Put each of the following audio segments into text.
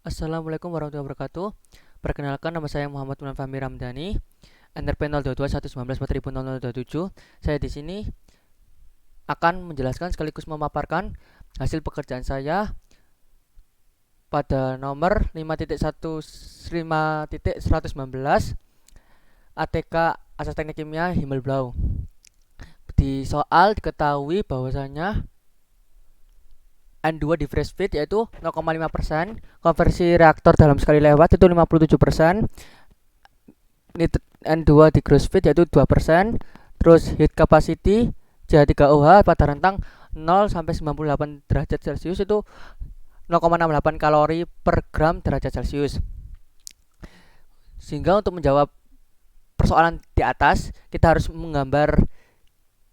Assalamualaikum warahmatullahi wabarakatuh. Perkenalkan, nama saya Muhammad Mulan Fahmi Ramdhani, NRP 022 Saya di sini akan menjelaskan sekaligus memaparkan hasil pekerjaan saya pada nomor 5.1 ATK Asas Teknik Kimia Himmelblau. Di soal diketahui bahwasanya N2 di fresh feed yaitu 0,5%, konversi reaktor dalam sekali lewat itu 57%, N2 di gross feed yaitu 2%, terus heat capacity CH3OH pada rentang 0 sampai 98 derajat Celcius itu 0,68 kalori per gram derajat Celcius. Sehingga untuk menjawab persoalan di atas, kita harus menggambar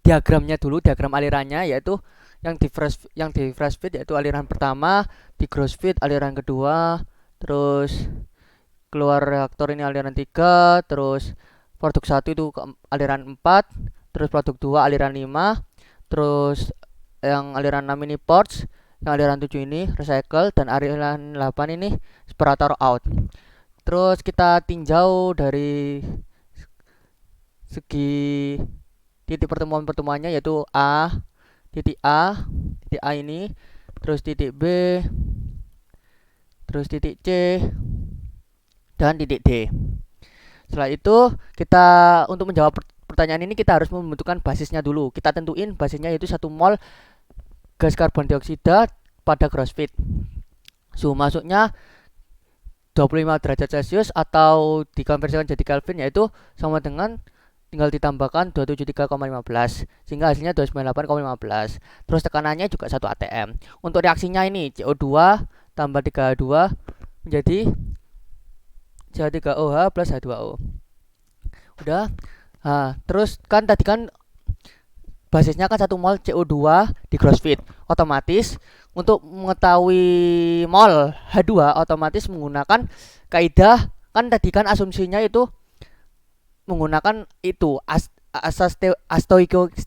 diagramnya dulu, diagram alirannya, yaitu yang di fresh feed yaitu aliran pertama, di gross feed aliran kedua, terus keluar reaktor ini aliran 3, terus produk 1 itu aliran 4, terus produk 2 aliran 5, terus yang aliran 6 ini ports, yang aliran 7 ini recycle, dan aliran 8 ini separator out. Terus kita tinjau dari segi titik pertemuannya yaitu A, titik A ini, terus titik B, terus titik C, dan titik D. Setelah itu kita untuk menjawab pertanyaan ini kita harus membentukkan basisnya dulu. Kita tentuin basisnya yaitu 1 mol gas karbon dioksida pada gross feed. Suhu masuknya 25 derajat Celcius atau dikonversikan jadi Kelvin yaitu sama dengan tinggal ditambahkan 273,15 sehingga hasilnya 298,15. Terus tekanannya juga 1 atm. Untuk reaksinya ini CO2 tambah 3H2 menjadi CH3OH plus H2O. Udah. Nah, terus kan tadi kan basisnya kan 1 mol CO2 di gross feed. Otomatis untuk mengetahui mol H2 otomatis menggunakan kaidah, kan tadi kan asumsinya itu menggunakan itu asas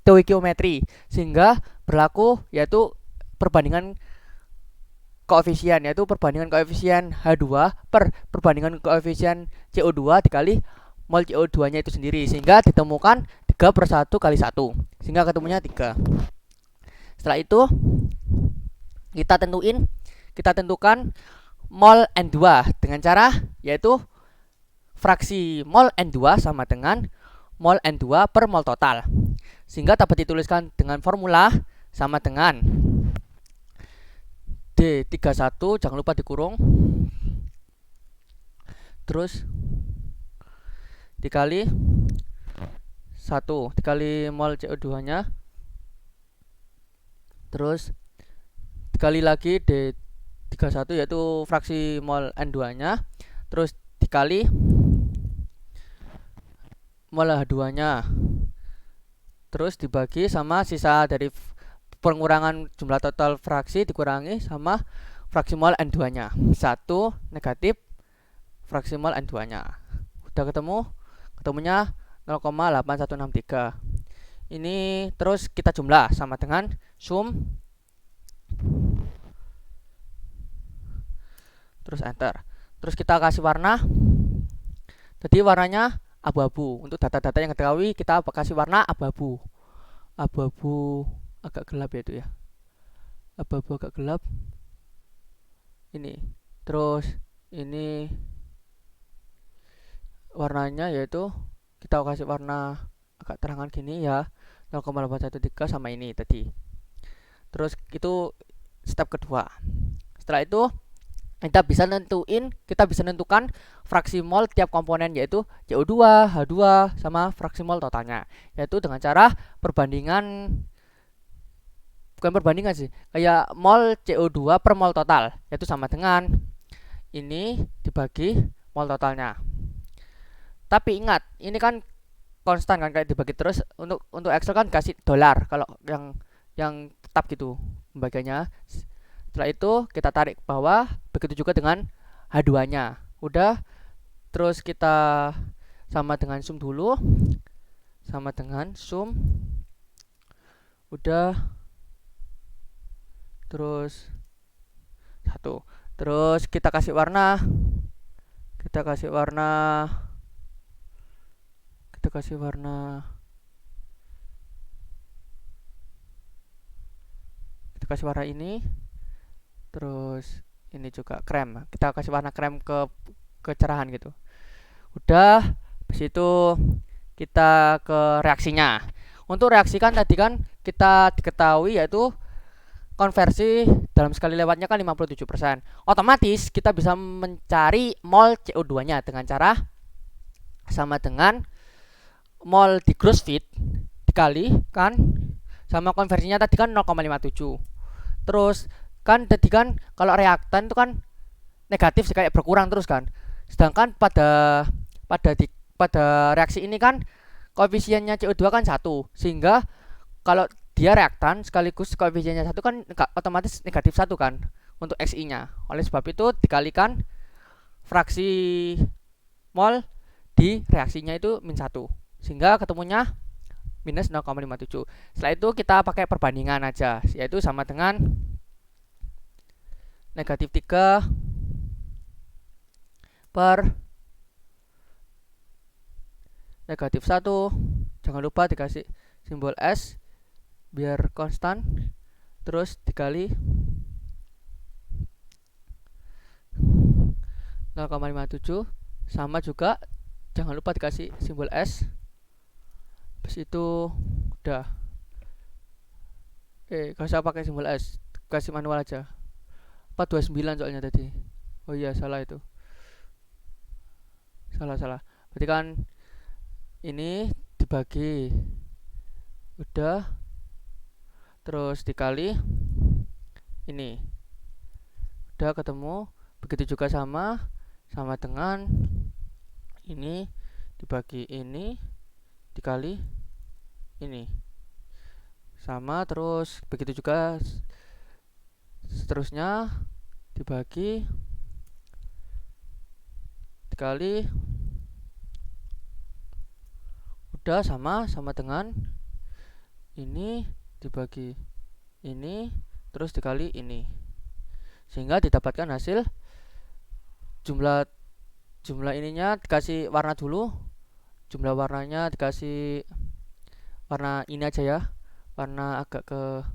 stoikiometri sehingga berlaku yaitu perbandingan koefisien, yaitu perbandingan koefisien H2 per perbandingan koefisien CO2 dikali mol CO2 nya itu sendiri sehingga ditemukan 3/1 kali 1 sehingga ketemunya 3. Setelah itu kita tentukan mol N2 dengan cara yaitu fraksi mol N2 sama dengan mol N2 per mol total sehingga dapat dituliskan dengan formula sama dengan D31, jangan lupa dikurung, terus dikali 1 dikali mol CO2 nya, terus dikali lagi D31 yaitu fraksi mol N2 nya, terus dikali mol H2 nya, terus dibagi sama sisa dari pengurangan jumlah total fraksi dikurangi sama fraksi mol N2 nya, 1 negatif fraksi mol N2 nya. Udah ketemunya 0,8163. Ini terus kita jumlah sama dengan sum, terus enter. Terus kita kasih warna, jadi warnanya abu-abu. Untuk data-data yang diketahui kita kasih warna abu-abu, abu-abu agak gelap ya itu ya, abu-abu agak gelap ini. Terus ini warnanya yaitu kita kasih warna agak terangan gini ya, 0,813 sama ini tadi. Terus itu step kedua. Setelah itu kita bisa nentukan fraksi mol tiap komponen yaitu CO2, H2 sama fraksi mol totalnya, yaitu dengan cara bukan perbandingan sih, kayak mol CO2 per mol total, yaitu sama dengan ini dibagi mol totalnya. Tapi ingat, ini kan konstan kan, kayak dibagi terus. Untuk Excel kan kasih dolar kalau yang tetap gitu pembagiannya. Setelah itu kita tarik ke bawah, begitu juga dengan H2 nya. Udah, terus kita sama dengan sum dulu, sama dengan sum, udah, terus 1, Terus kita kasih warna, kita kasih warna ini. Terus ini juga krem, kita kasih warna krem ke kecerahan gitu. Udah, habis itu kita ke reaksinya. Untuk reaksi kan tadi kan kita diketahui yaitu konversi dalam sekali lewatnya kan 57%. Otomatis kita bisa mencari mol CO2 nya dengan cara sama dengan mol di gross feed dikali kan sama konversinya tadi kan 0,57. Terus kan tadi kan kalau reaktan itu kan negatif sih, kayak berkurang terus kan. Sedangkan pada reaksi ini kan koefisiennya CO2 kan 1, sehingga kalau dia reaktan sekaligus koefisiennya 1 kan otomatis negatif 1 kan untuk XI nya. Oleh sebab itu dikalikan fraksi mol di reaksinya itu min 1, sehingga ketemunya minus 0,57. Setelah itu kita pakai perbandingan aja, yaitu sama dengan negatif 3 per negatif 1. Jangan lupa dikasih simbol S biar konstan, terus dikali 0,57 sama juga jangan lupa dikasih simbol S. Habis itu udah, gak usah pakai simbol S, kasih manual aja. 429 soalnya tadi. Oh iya, salah itu, salah. Berarti kan ini dibagi, udah, terus dikali ini, udah ketemu. Begitu juga sama dengan ini dibagi ini dikali ini, sama. Terus begitu juga seterusnya dibagi dikali, udah sama dengan ini dibagi ini terus dikali ini, sehingga didapatkan hasil jumlah ininya dikasih warna dulu. Jumlah warnanya dikasih warna ini aja ya, warna agak ke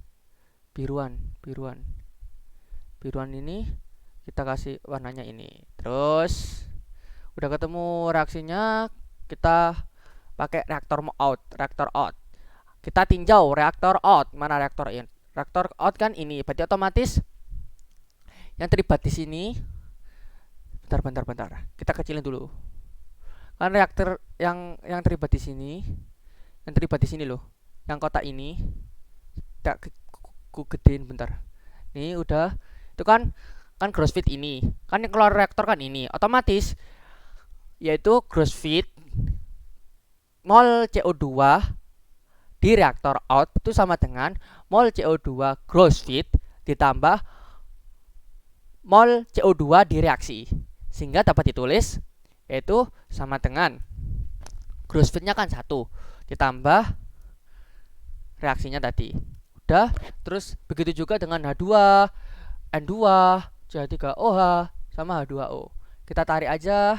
biruan ini, kita kasih warnanya ini. Terus udah ketemu reaksinya, kita pakai reaktor out. Kita tinjau reaktor out, mana reaktor in. Reaktor out kan ini, berarti otomatis yang terlibat di sini. Bentar. Kita kecilin dulu. Kan reaktor yang terlibat di sini, loh, yang kotak ini. Tak gedein bentar. Ini udah, itu kan gross feed ini. Kan yang keluar reaktor kan ini, otomatis yaitu gross feed mol CO2 di reaktor out itu sama dengan mol CO2 gross feed ditambah mol CO2 di reaksi, sehingga dapat ditulis yaitu sama dengan gross feed-nya kan 1 ditambah reaksinya tadi. Udah, terus begitu juga dengan H2, N2, CH3OH sama H2O. Kita tarik aja.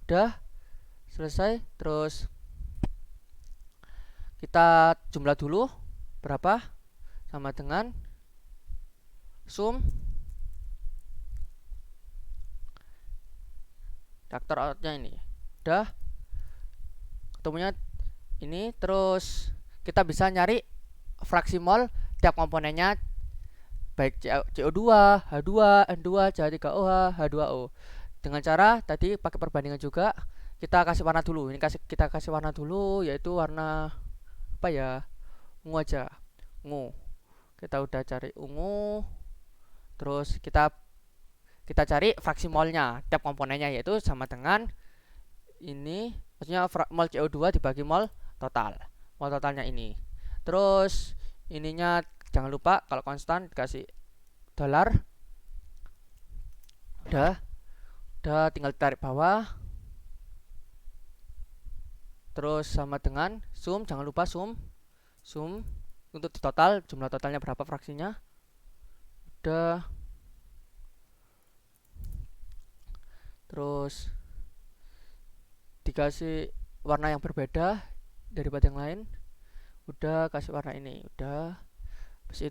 Udah, selesai. Terus kita jumlah dulu berapa, sama dengan sum reaktor outnya ini. Udah, ketemunya ini. Terus kita bisa nyari fraksi mol tiap komponennya, baik CO2, H2, N2, CH3OH, H2O, dengan cara tadi pakai perbandingan juga. Kita kasih warna dulu. Ini kita kasih warna dulu, yaitu warna apa ya, ungu aja, ungu. Kita udah cari ungu. Terus kita cari fraksi molnya tiap komponennya, yaitu sama dengan ini, maksudnya mol CO2 dibagi mol totalnya ini. Terus ininya jangan lupa kalau konstan dikasih dolar. Udah tinggal tarik bawah. Terus sama dengan sum, jangan lupa sum untuk di total, jumlah totalnya berapa fraksinya. Udah, terus dikasih warna yang berbeda daripada yang lain. Udah kasih warna ini, udah. Habis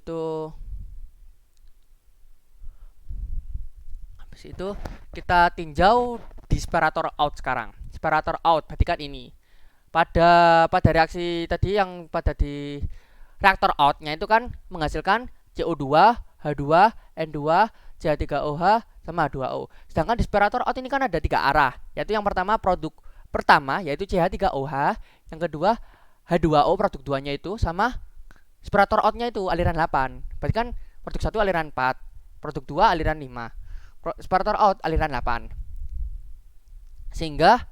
itu kita tinjau di separator out sekarang. Separator out berarti kan ini. Pada reaksi tadi yang pada di reaktor outnya itu kan menghasilkan CO2, H2, N2, CH3OH sama H2O. Sedangkan di separator out ini kan ada 3 arah, yaitu yang pertama produk pertama yaitu CH3OH, yang kedua H2O produk 2-nya itu, sama separator outnya itu aliran 8. Berarti kan produk 1 aliran 4, produk 2 aliran 5, separator out aliran 8. Sehingga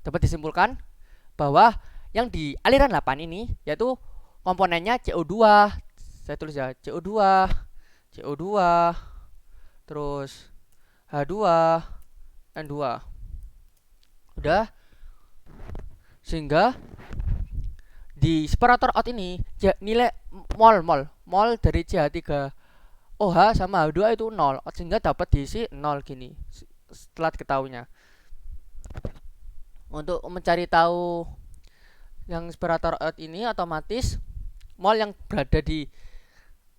dapat disimpulkan bahwa yang di aliran 8 ini yaitu komponennya CO2. Saya tulis ya, CO2, terus H2, N2. Udah. Sehingga di separator out ini nilai mol dari CH3OH sama H2 itu 0, sehingga dapat diisi 0 gini setelah diketahuinya. Untuk mencari tahu yang separator out ini, otomatis mol yang berada di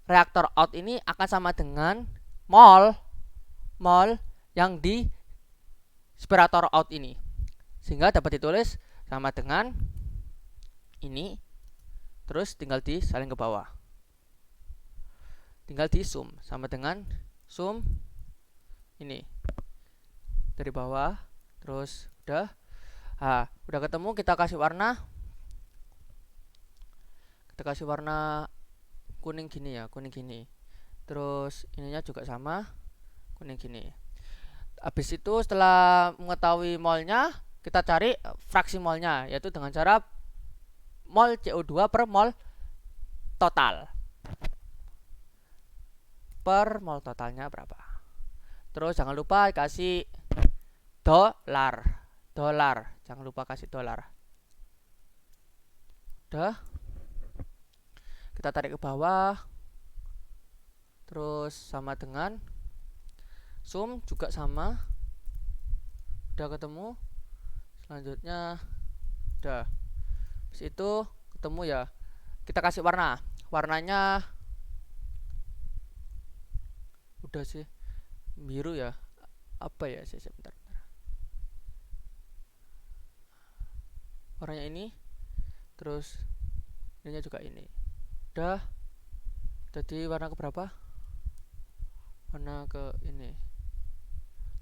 reaktor out ini akan sama dengan mol yang di separator out ini, sehingga dapat ditulis sama dengan ini. Terus tinggal disalin ke bawah, tinggal di sum sama dengan sum ini dari bawah. Terus udah ketemu, kita kasih warna kuning gini ya, kuning gini. Terus ininya juga sama kuning gini. Habis itu setelah mengetahui molnya, kita cari fraksi molnya, yaitu dengan cara mol CO2 per mol total. Per mol totalnya berapa. Terus jangan lupa kasih dolar. Jangan lupa kasih dolar. Udah. Kita tarik ke bawah. Terus sama dengan sum juga sama. Udah ketemu. Selanjutnya udah. Habis itu ketemu ya. Kita kasih warna. Warnanya udah sih biru ya. Apa ya sih, sebentar. Warnanya ini. Terus ininya juga ini. Udah. Jadi warna ke berapa? Warna ke ini.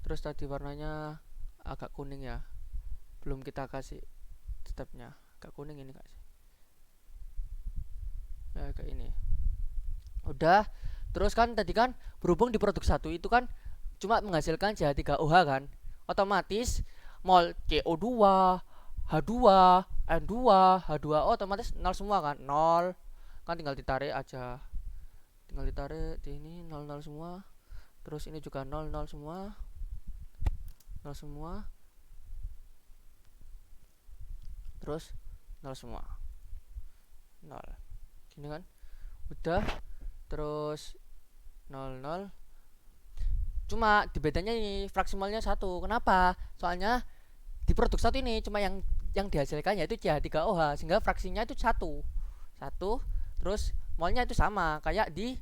Terus tadi warnanya agak kuning ya, belum kita kasih stepnya. Agak kuning ini kasih ya, kayak ini. Udah. Terus kan tadi kan berhubung di produk 1 itu kan cuma menghasilkan CH3OH kan, otomatis mol CO2, H2, N2, H2O otomatis 0 semua kan. 0 kan tinggal ditarik aja, tinggal ditarik di ini 0 semua. Terus ini juga 0 semua, 0 semua, terus 0 semua, 0 gini kan. Udah. Terus 0. Cuma di bedanya ini fraksi molnya 1. Kenapa? Soalnya di produk 1 ini cuma yang dihasilkan yaitu CH3OH, sehingga fraksinya itu 1. Terus molnya itu sama kayak di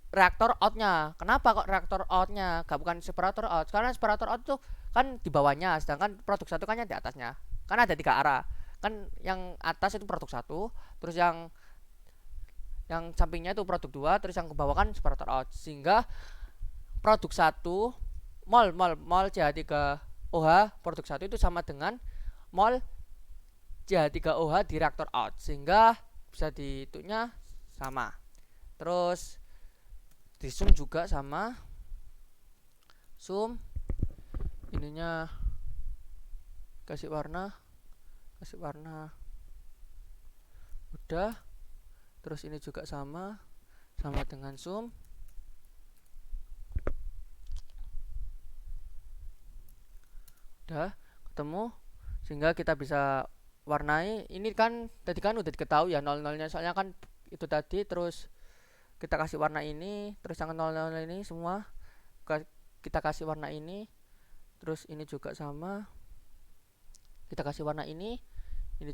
reaktor outnya. Kenapa kok reaktor outnya bukan separator out? Karena separator out itu kan di bawahnya, sedangkan produk 1 kan di atasnya. Kan ada 3 arah. Kan yang atas itu produk 1, terus yang sampingnya itu produk 2, terus yang ke bawah kan separator out. Sehingga produk 1 mol CH3OH produk 1 itu sama dengan mol CH3OH di reaktor out, sehingga bisa dihitungnya sama. Terus di sum juga sama, sum ininya kasih warna. Udah. Terus ini juga sama dengan sum. Udah ketemu, sehingga kita bisa warnai. Ini kan tadi kan udah diketahui ya 0-0-nya, soalnya kan itu tadi. Terus kita kasih warna ini, terus yang 0-0 ini semua kita kasih warna ini, terus ini juga sama, kita kasih warna ini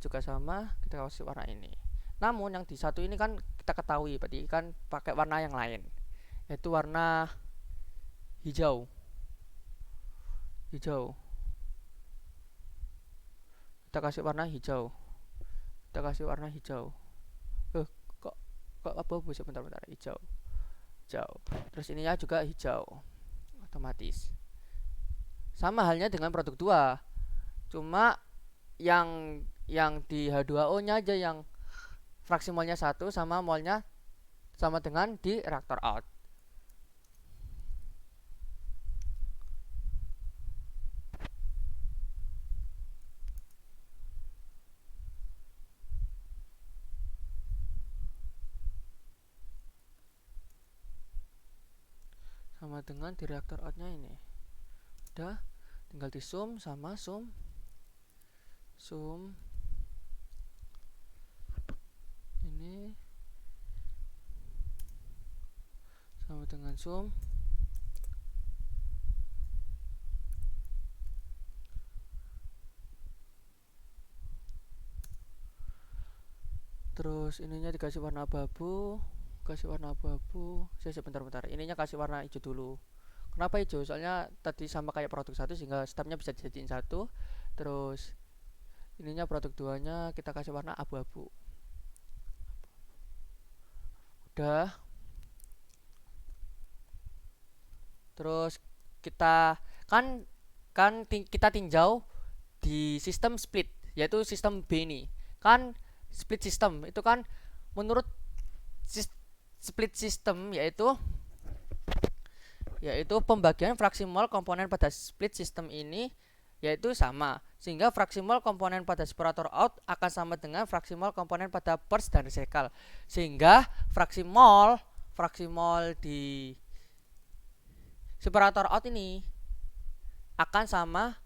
juga sama, kita kasih warna ini. Namun yang di satu ini kan kita ketahui berarti kan pakai warna yang lain, yaitu warna hijau. Kita kasih warna hijau. Kok abu-abu, bentar hijau. Terus ininya juga hijau. Otomatis. Sama halnya dengan produk 2. Cuma yang di H2O-nya aja yang fraksi molnya 1 sama molnya sama dengan di reaktor out. Sama dengan di reaktor outnya ini. Udah, tinggal di zoom sama zoom ini sama dengan zoom terus ininya dikasih warna abu-abu, bentar, ininya kasih warna hijau dulu. Kenapa hijau? Soalnya tadi sama kayak produk 1 sehingga stepnya bisa dijadiin 1. Terus ininya produk 2-nya kita kasih warna abu-abu. Udah. Terus kita kita tinjau di sistem split, yaitu sistem B ini. Kan split system itu kan menurut split system yaitu pembagian fraksi mol komponen pada split system ini yaitu sama, sehingga fraksi mol komponen pada separator out akan sama dengan fraksi mol komponen pada burst dan recycle, sehingga fraksi mol di separator out ini akan sama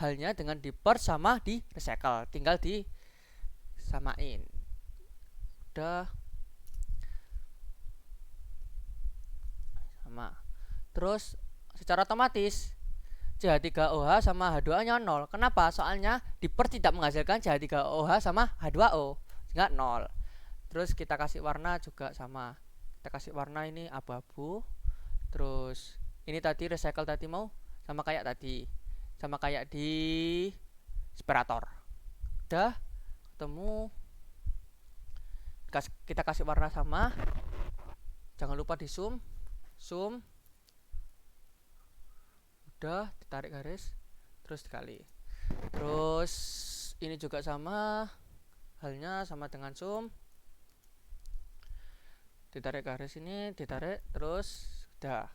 halnya dengan di burst sama di recycle, tinggal disamain. Udah sama. Terus secara otomatis CH3OH sama H2O nya 0. Kenapa? Soalnya di burst tidak menghasilkan CH3OH sama H2O, sehingga 0. Terus kita kasih warna juga sama. Kita kasih warna ini abu-abu. Terus ini tadi recycle tadi mau sama kayak tadi. Sama kayak di separator. Udah ketemu. Kita kasih warna sama. Jangan lupa di zoom. Udah, ditarik garis terus dikali. Terus ini juga sama halnya sama dengan zoom. Ditarik garis ini, ditarik terus udah.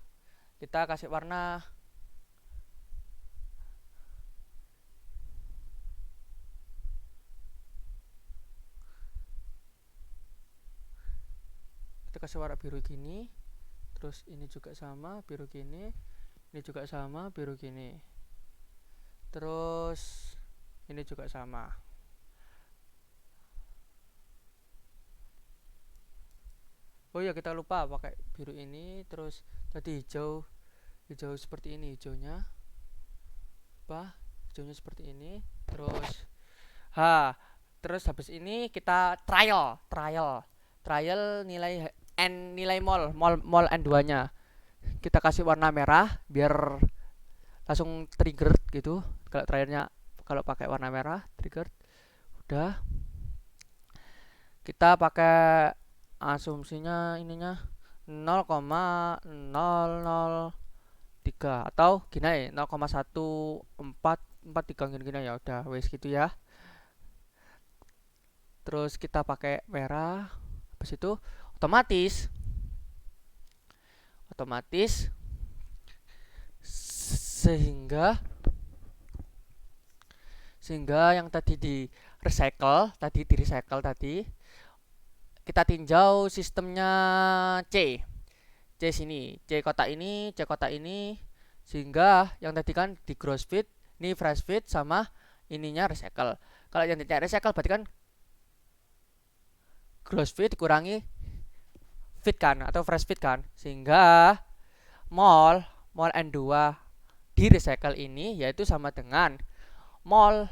Kita kasih warna biru gini. Terus ini juga sama biru gini. Ini juga sama biru gini. Terus ini juga sama. Oh ya, kita lupa pakai biru ini. Terus jadi hijau seperti ini hijaunya. Hijaunya seperti ini. Terus habis ini kita trial nilai mol N2-nya. Kita kasih warna merah biar langsung trigger gitu. Kalau trialnya kalau pakai warna merah trigger. Udah. Kita pakai asumsinya ininya 0,003 atau gini 0,1443 gini ya udah wes gitu ya. Terus kita pakai merah. Habis itu otomatis sehingga yang tadi di recycle kita tinjau sistemnya C sini, C kotak ini, sehingga yang tadi kan di gross fit, ini fresh fit sama ininya recycle. Kalau yang tidak recycle berarti kan gross fit dikurangi fit kan atau fresh fit kan, sehingga mol mol N2 di recycle ini yaitu sama dengan mol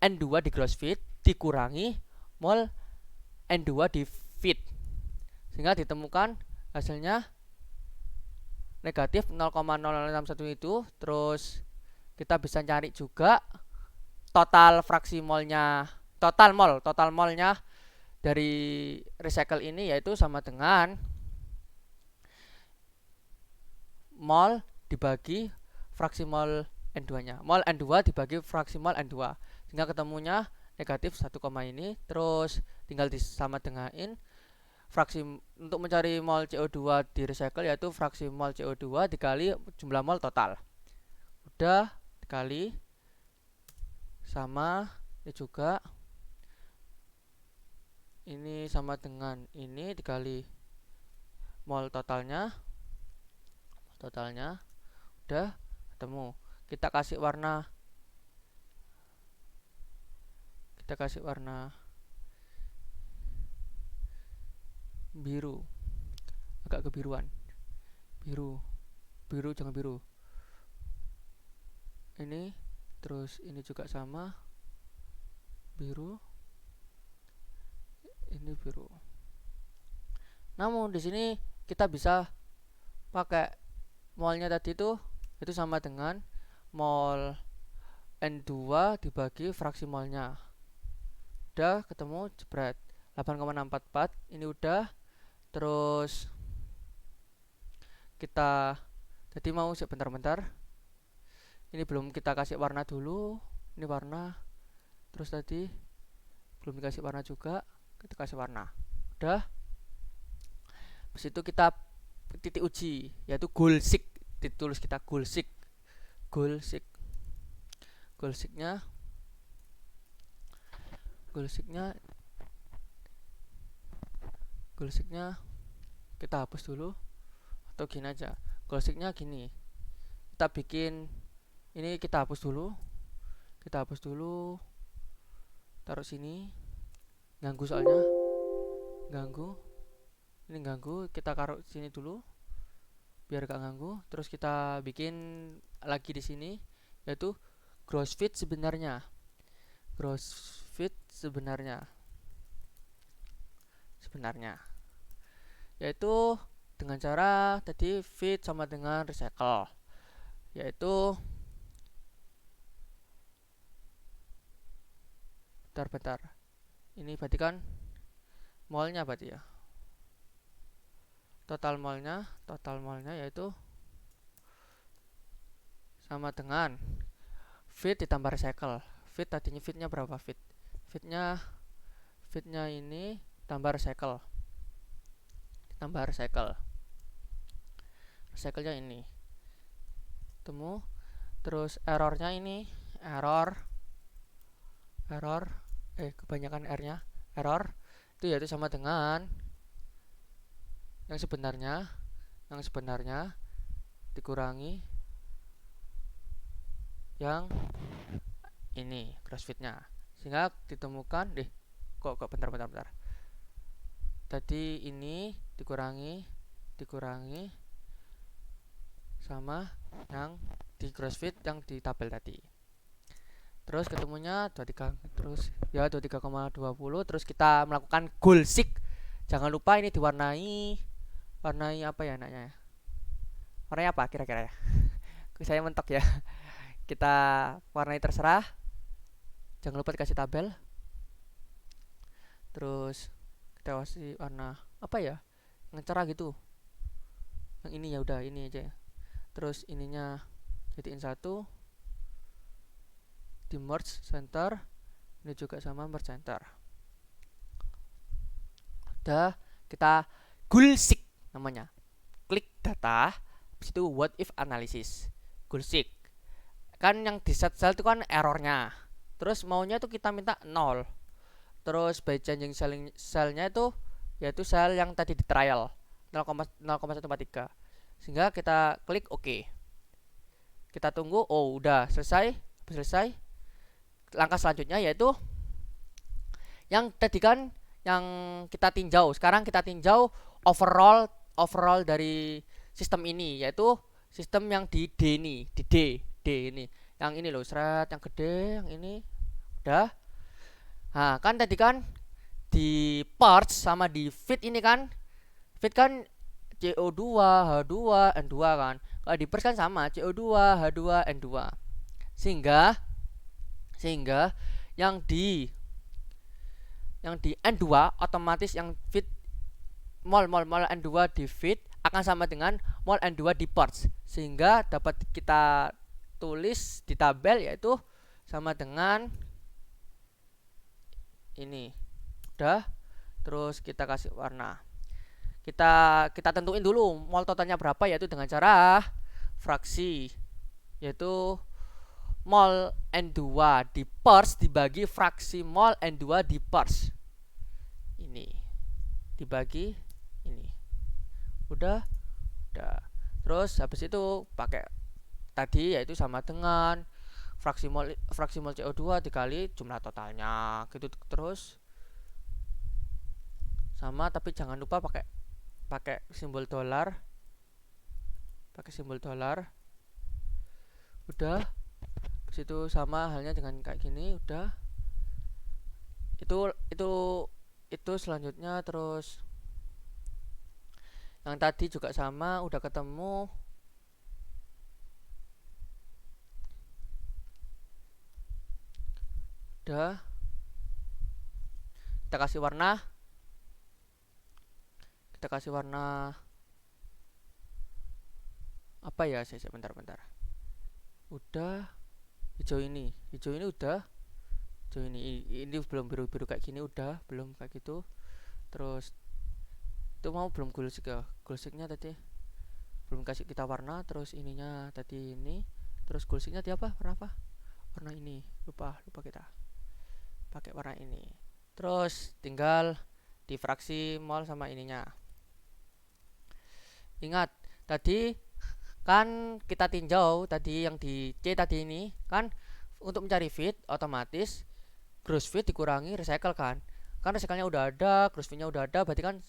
N2 di gross feed dikurangi mol N2 di feed, sehingga ditemukan hasilnya negatif 0,0061 itu. Terus kita bisa cari juga total fraksi molnya, total molnya dari recycle ini yaitu sama dengan mol dibagi fraksi mol N2-nya. Mol N2 dibagi fraksi mol N2. Sehingga ketemunya negatif 1, ini. Terus tinggal disama denganin fraksi untuk mencari mol CO2 di recycle yaitu fraksi mol CO2 dikali jumlah mol total. Udah dikali sama ini juga. Ini sama dengan ini dikali mol totalnya. Udah ketemu. Kita kasih warna biru, agak kebiruan, biru jangan biru ini. Terus ini juga sama biru, ini biru. Namun di sini kita bisa pakai molnya tadi itu sama dengan mol N2 dibagi fraksi molnya. Udah ketemu, jebret 8,644 ini udah. Terus kita jadi mau bentar, ini belum kita kasih warna dulu, ini warna. Terus tadi belum dikasih warna juga, kita kasih warna. Udah. Habis itu kita titik uji yaitu goal seek, ditulis kita goal seeknya kita hapus dulu, atau gini aja. Goal seeknya gini, kita bikin ini, kita hapus dulu, taruh sini, ganggu soalnya, ini ganggu, kita taruh sini dulu biar gak ganggu. Terus kita bikin lagi di sini yaitu gross feed sebenarnya, yaitu dengan cara tadi feed sama dengan recycle, yaitu bentar, ini berarti kan molnya berarti ya, total molnya yaitu sama dengan feed ditambah recycle. Feed tadinya feednya berapa? Feednya ini tambah recycle, recycle-nya ini temu. Terus errornya ini kebanyakan R-nya, error itu yaitu sama dengan yang sebenarnya dikurangi yang ini gross feed-nya, sehingga ditemukan kok bentar. Tadi ini dikurangi sama yang di gross feed yang di tabel tadi. Terus ketemunya 23, terus ya 23,20. Terus kita melakukan goal seek. Jangan lupa ini diwarnai apa ya anaknya? Warnanya apa kira-kira ya? Saya mentok ya. Kita warnai terserah. Jangan lupa dikasih tabel. Terus kita kasih warna apa ya? Yang cerah gitu. Yang ini ya udah ini aja ya. Terus ininya jadiin satu, di merge center, ini juga sama merge center. Udah, kita goal seek namanya. Klik data, habis itu what if analysis. Goal seek. Kan yang di set cell itu kan errornya. Terus maunya tuh kita minta 0. Terus by changing cell-nya itu yaitu sel yang tadi di trial 0,143. Sehingga kita klik OK. Kita tunggu, oh udah selesai. Langkah selanjutnya yaitu yang tadi kan yang kita tinjau. Sekarang kita tinjau overall dari sistem ini, yaitu sistem yang di D nih, di D ini. Yang ini loh, seret yang gede, yang ini. Udah. Nah, kan tadi kan di parts sama di feed ini kan. Feed kan CO2, H2, N2 kan. Kalau di pers kan sama, CO2, H2, N2. Sehingga yang di N2 otomatis yang feed mol N2 di feed akan sama dengan mol N2 di parts. Sehingga dapat kita tulis di tabel yaitu sama dengan ini. Udah. Terus kita kasih warna. Kita tentuin dulu mol totalnya berapa, yaitu dengan cara fraksi, yaitu mol N2 di parts dibagi fraksi mol N2 di parts. Ini dibagi ini. Udah. Terus habis itu pakai tadi yaitu sama dengan fraksi mol CO2 dikali jumlah totalnya gitu terus. Sama, tapi jangan lupa pakai simbol dolar. Udah. Habis itu sama halnya dengan kayak gini. Udah. Itu selanjutnya. Terus yang tadi juga sama, udah ketemu. Udah. Kita kasih warna. Apa ya? Saya bentar. Udah. Hijau ini udah. Hijau ini belum biru kayak gini, udah belum kayak gitu. Terus itu belum gulsik ya. Gulsiknya tadi belum kasih kita warna. Terus ininya tadi ini. Terus gulsiknya di apa? Warna ini. Lupa kita pakai warna ini. Terus tinggal di fraksi mol sama ininya. Ingat tadi kan kita tinjau tadi yang di C tadi ini kan, untuk mencari feed otomatis gross feed dikurangi recycle kan recycle-nya udah ada, gross feed-nya udah ada, berarti kan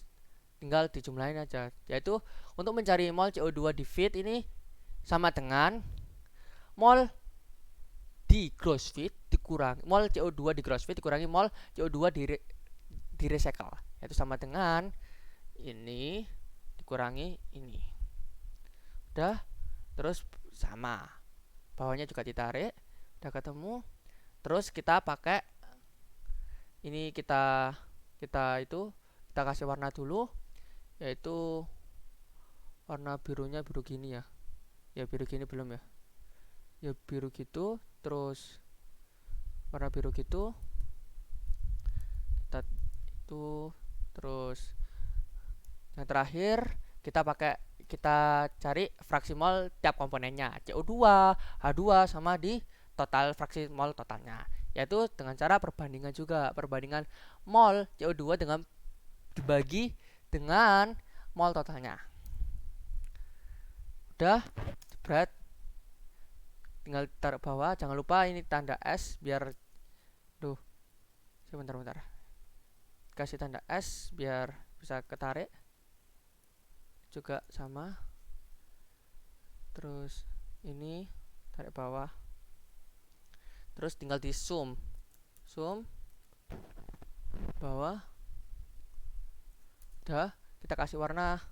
tinggal dijumlahin aja, yaitu untuk mencari mol CO2 di feed ini sama dengan mol di gross feed dikurangi mol CO2 di gross feed dikurangi mol CO2 di recycle, yaitu sama dengan ini dikurangi ini. Udah. Terus sama, bawahnya juga ditarik. Udah ketemu. Terus kita pakai ini, kita kasih warna dulu, yaitu warna birunya biru gini ya. Ya biru gini belum ya. Ya biru gitu. Terus warna biru gitu. Terus yang terakhir kita cari fraksi mol tiap komponennya, CO2, H2 sama di total fraksi mol totalnya, yaitu dengan cara perbandingan juga, perbandingan mol CO2 dengan dibagi dengan mol totalnya. Udah, jebret. Tinggal taruh bawah, jangan lupa ini tanda S biar sebentar. Kasih tanda S biar bisa ketarik. Juga sama. Terus ini tarik bawah. Terus tinggal di zoom bawah. Udah, kita kasih warna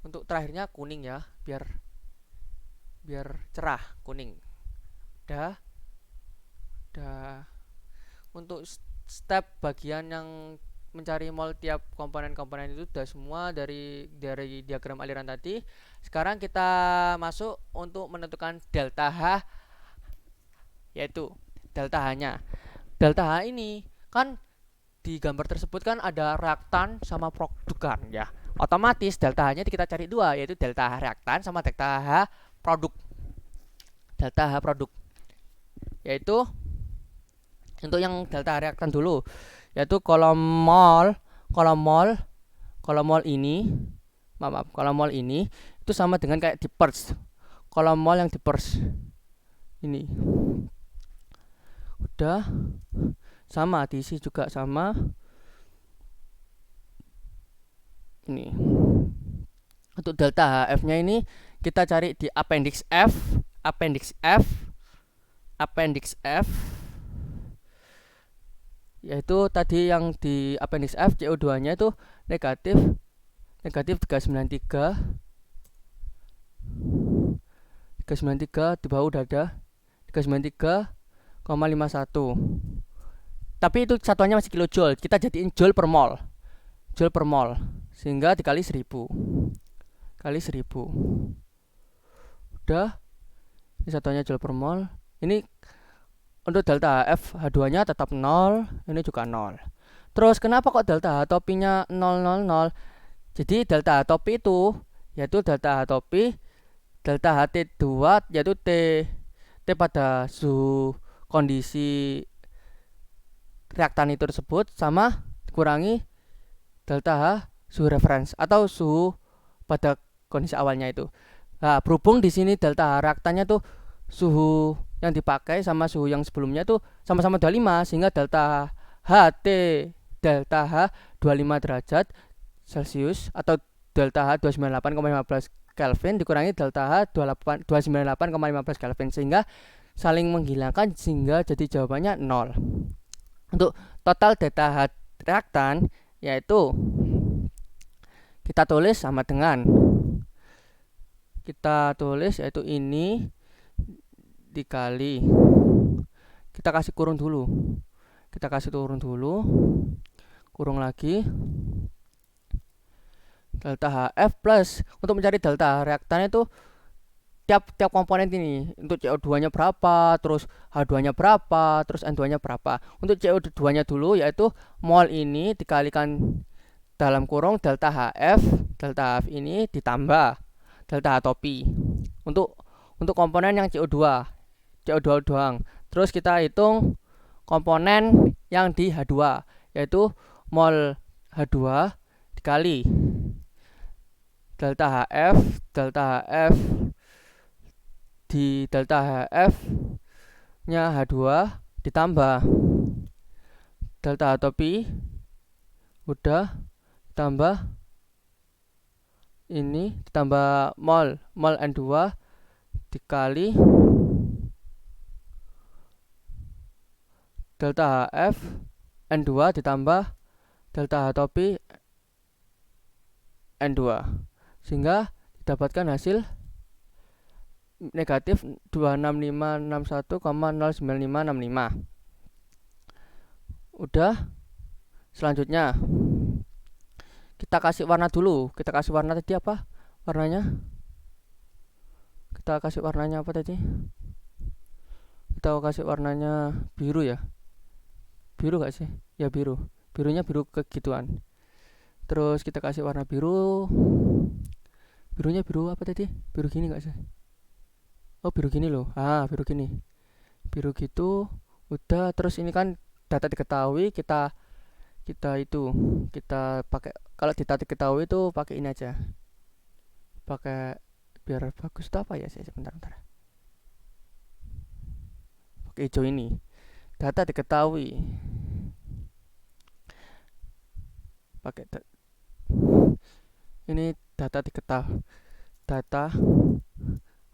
untuk terakhirnya kuning ya, biar cerah kuning. Udah. Untuk step bagian yang mencari mol tiap komponen-komponen itu udah semua dari diagram aliran tadi. Sekarang kita masuk untuk menentukan delta H, yaitu delta H-nya. Delta H ini kan di gambar tersebut kan ada reaktan sama produk kan ya. Otomatis delta H-nya kita cari dua, yaitu delta H reaktan sama delta H produk. Delta H produk yaitu untuk yang delta H reaktan dulu, yaitu kolom mol ini itu sama dengan kayak di pers, kolom mol yang di pers ini. Udah, sama diisi juga sama ini. Untuk delta HF nya ini kita cari di appendix F, yaitu tadi yang di appendix F CO2 nya itu negatif 393 di bawah udah ada 393,51, tapi itu satuannya masih kilojoule, kita jadiin joule per mol, sehingga dikali 1000 udah, ini satuannya joule per mol. Ini untuk delta F H2 nya tetap 0, ini juga 0. Terus kenapa kok delta H topi nya 000? Jadi delta H topi itu yaitu delta H topi delta HT2 yaitu T pada suhu kondisi reaktan itu tersebut sama dikurangi delta H suhu reference atau suhu pada kondisi awalnya itu. Nah, berhubung di sini delta H reaktannya tuh suhu yang dipakai sama suhu yang sebelumnya tuh sama-sama 25, sehingga delta H 25 derajat Celcius atau delta H 298,15 Kelvin dikurangi delta H 298,15 Kelvin, sehingga saling menghilangkan sehingga jadi jawabannya 0. Untuk total delta H reaktan yaitu kita tulis sama dengan yaitu ini dikali, kita kasih turun dulu, kurung lagi delta HF plus, untuk mencari delta reaktan itu tiap komponen ini, untuk CO2 nya berapa, terus H2 nya berapa, terus N2 nya berapa. Untuk CO2 nya dulu yaitu mol ini dikalikan dalam kurung delta HF ini ditambah delta H topi untuk komponen yang CO2 doang. Terus kita hitung komponen yang di H2 yaitu mol H2 dikali delta HF di delta HF nya H2 ditambah delta H topi udah, ditambah ini, ditambah mol N2 dikali delta HF N2 ditambah delta H topi N2, sehingga didapatkan hasil negatif 26561,09565. Udah, selanjutnya kita kasih warna dulu. Kita kasih warna tadi apa? Warnanya? Kita kasih warnanya apa tadi? Kita kasih warnanya biru ya. Biru gak sih? Ya biru. Birunya biru kegituan. Terus kita kasih warna biru. Birunya biru apa tadi? Biru gini gak sih? Oh, biru gini loh. Ah, biru gini. Biru gitu. Udah, terus ini kan data diketahui, kita pakai, kalau data diketahui itu pakai ini aja. Pakai biar bagus itu apa ya sih? Sebentar. Pakai hijau ini. Data diketahui. Pakai ini data diketahui. Data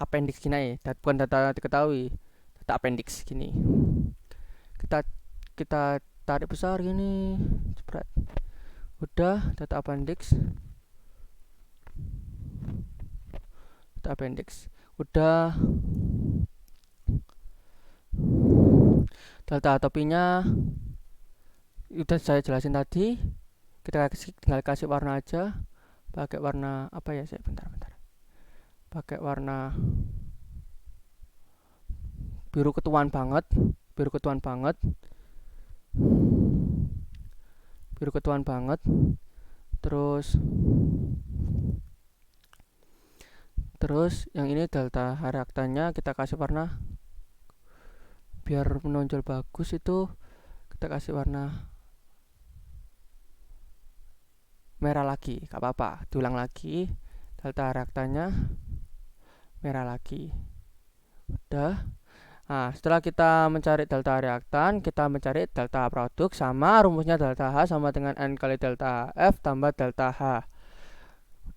appendix gini ya, bukan data diketahui, data appendix gini. Kita tarik besar gini, spread. Udah, data appendix. Udah. Delta topinya udah saya jelasin tadi. Kita tinggal kasih warna aja. Pakai warna apa ya? Bentar. Pakai warna biru ketuan banget. Terus yang ini delta reaktannya kita kasih warna biar menonjol bagus, itu kita kasih warna merah lagi, gak apa-apa, diulang lagi, delta reaktannya merah lagi. Udah. Nah, setelah kita mencari delta reaktan, kita mencari delta produk, sama rumusnya delta H sama dengan N kali delta F tambah delta H.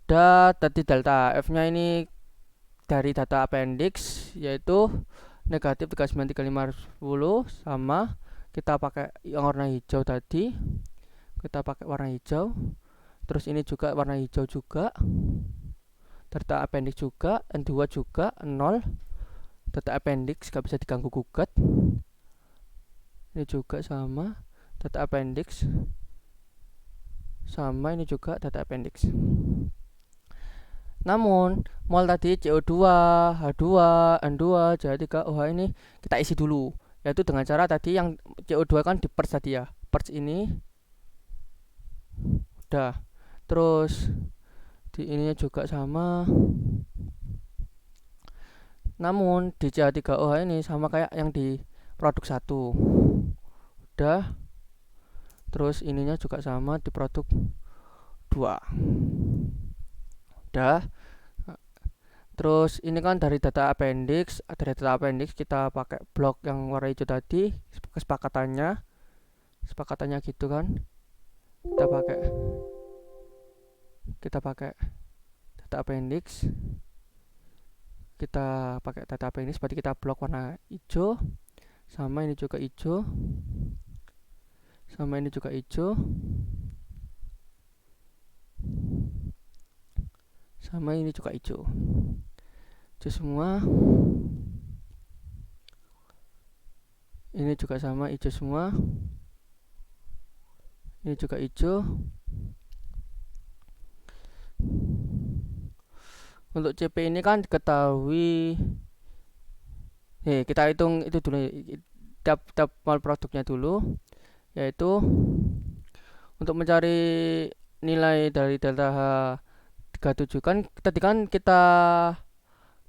Udah, tadi delta F nya ini dari data appendix, yaitu negatif 393510, sama kita pakai yang warna hijau tadi, kita pakai warna hijau. Terus ini juga warna hijau juga, data appendix juga, N2 juga 0, data appendix gak bisa diganggu gugat. Ini juga sama, data appendix, sama ini juga data appendix. Namun mol tadi CO2, H2, N2, CH3, OH ini kita isi dulu, yaitu dengan cara tadi yang CO2 kan di purge tadi ya, purge ini udah. Terus di ininya juga sama, namun di CH3OH ini sama kayak yang di produk 1 udah. Terus ininya juga sama di produk 2 udah. Terus ini kan dari data appendix, kita pakai blok yang warna hijau tadi, kesepakatannya gitu kan. Kita pakai data appendix, berarti kita blok warna hijau, sama ini juga hijau, sama ini juga hijau, sama ini juga hijau. Hijau semua. Ini juga sama, hijau semua. Ini juga hijau. Untuk CP ini kan diketahui, kita hitung itu dulu, tiap mol produknya dulu, yaitu untuk mencari nilai dari delta H37 kan tadi kan kita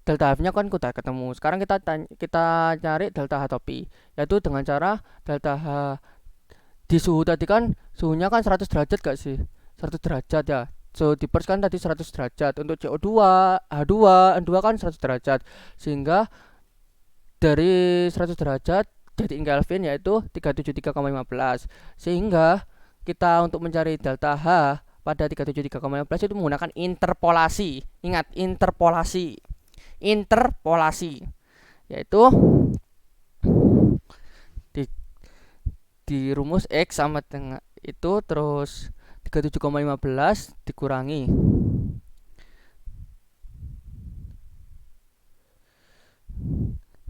delta H nya kan udah ketemu. Sekarang kita cari delta H topi, yaitu dengan cara delta H di suhu tadi kan, suhunya kan 100 derajat gak sih? 100 derajat ya. So di purge kan tadi 100 derajat. Untuk CO2, H2, N2 kan 100 derajat. Sehingga dari 100 derajat jadi Kelvin yaitu 373,15. Sehingga kita untuk mencari delta H pada 373,15 itu menggunakan interpolasi. Ingat, interpolasi. Yaitu di rumus X sama dengan itu, terus 37,15 dikurangi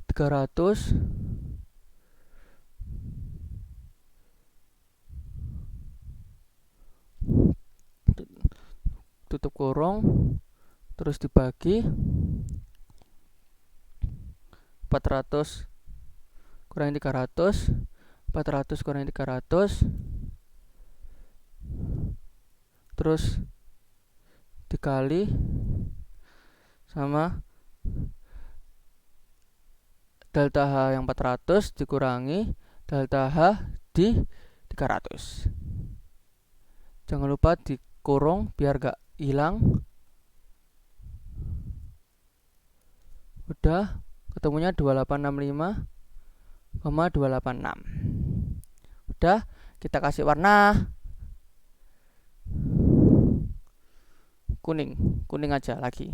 300 tutup kurung, terus dibagi 400 kurangi 300, 400 kurangi 300, terus dikali sama delta H yang 400 dikurangi delta H di 300. Jangan lupa dikurung biar gak hilang. Udah, ketemunya 2865,286. Udah, kita kasih warna kuning aja lagi,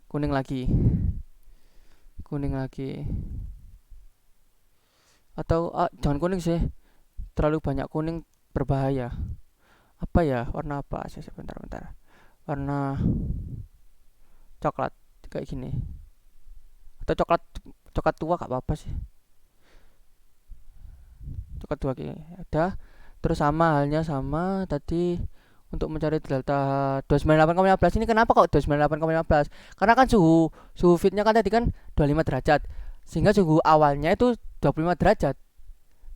kuning lagi, atau jangan kuning sih, terlalu banyak kuning berbahaya. Apa ya, warna apa sih? Bentar, warna coklat kayak gini, atau coklat tua gak apa-apa sih, coklat tua gini. Ada. Terus sama halnya sama tadi untuk mencari delta 298,15. Ini kenapa kok 298,15? Karena kan suhu feednya kan tadi kan 25 derajat, sehingga suhu awalnya itu 25 derajat.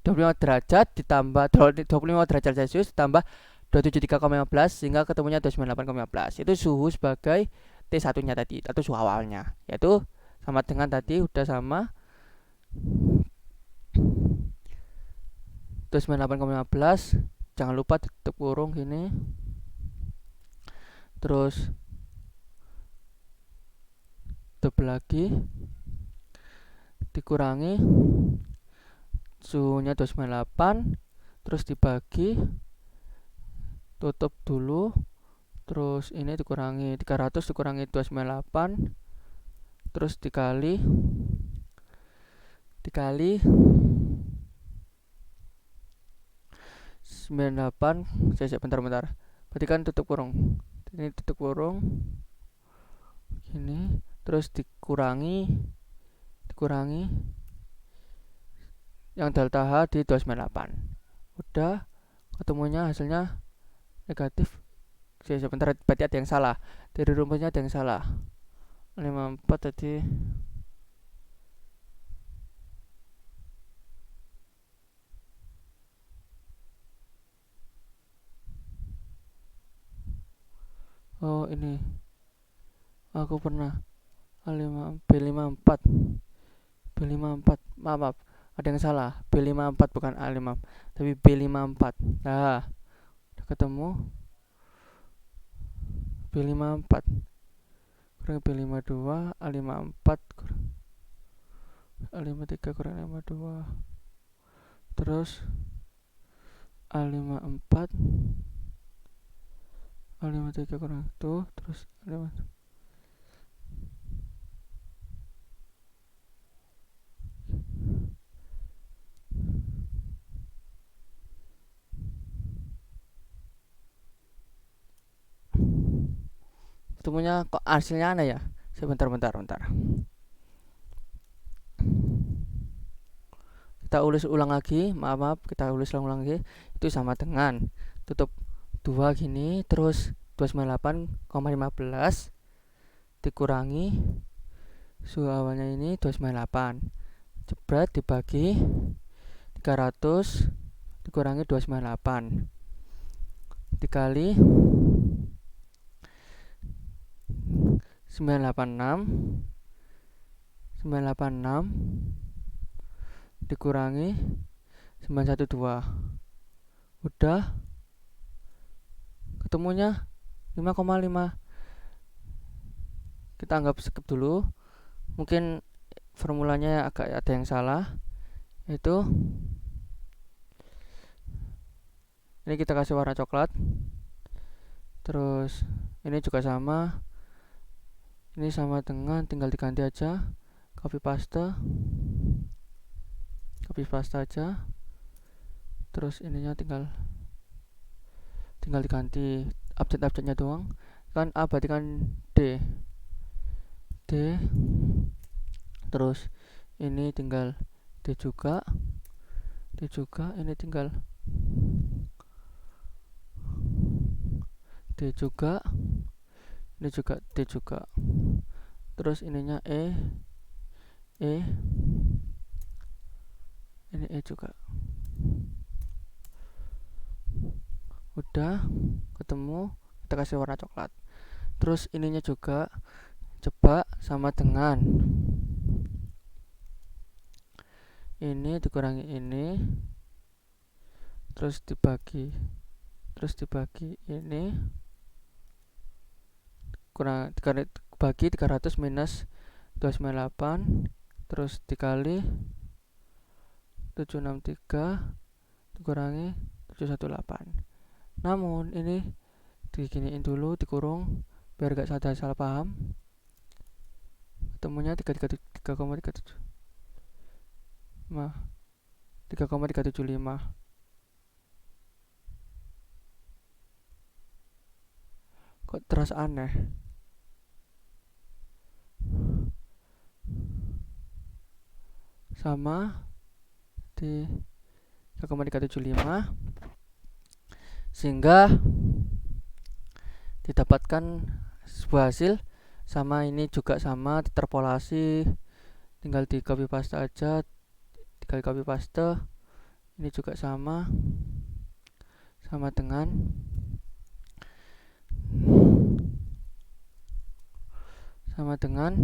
25 derajat ditambah 25 derajat Celcius ditambah 273,15, sehingga ketemunya 298,15. Itu suhu sebagai T1 nya tadi, atau suhu awalnya, yaitu sama dengan tadi, udah sama 298,15. Jangan lupa tutup kurung gini, terus double lagi, dikurangi suhunya 298, terus dibagi, tutup dulu, terus ini dikurangi 300 dikurangi 298, terus dikali 98. Saya bentar, berarti kan tutup kurung, ini tutup kurung gini, terus dikurangi yang delta H di 298. Udah, ketemunya hasilnya negatif. Saya sebentar, berarti ada yang salah dari rumusnya, ada yang salah. 54 tadi. Oh, ini aku pernah B54. Maaf, ada yang salah. B54 bukan A5, tapi B54. Nah, udah ketemu. B54 kurang B52, A54 kurang A53 kurang A52, terus A54 A53 kurang itu, terus A53. Ketemunya kok hasilnya aneh ya. Sebentar. Kita ulis ulang lagi, kita ulis ulang lagi. Itu sama dengan tutup 2 gini, terus 298,15 dikurangi suhu awalnya ini 298, jebret dibagi 300 dikurangi 298 dikali 986 dikurangi 912. Udah, ketemunya 5,5. Kita anggap skip dulu, mungkin formulanya agak ada yang salah. Itu ini kita kasih warna coklat, terus ini juga sama, ini sama dengan, tinggal diganti aja, copy paste aja, terus ininya tinggal diganti abjad-abjadnya doang. Kan A berarti kan D, terus ini tinggal D juga, ini tinggal D juga, ini juga D juga, terus ininya E, ini E juga. Udah ketemu, kita kasih warna coklat. Terus ininya juga coba sama dengan ini dikurangi ini, terus dibagi ini, kurang bagi 300 minus 298, terus dikali 763 dikurangi 718. Namun ini diginiin dulu, dikurung biar gak salah paham. Ketemunya 3,375. Kok terasa aneh? Sama di 3,375, sehingga didapatkan sebuah hasil sama. Ini juga sama, diterpolasi, tinggal di copy paste aja, ini juga sama dengan sama dengan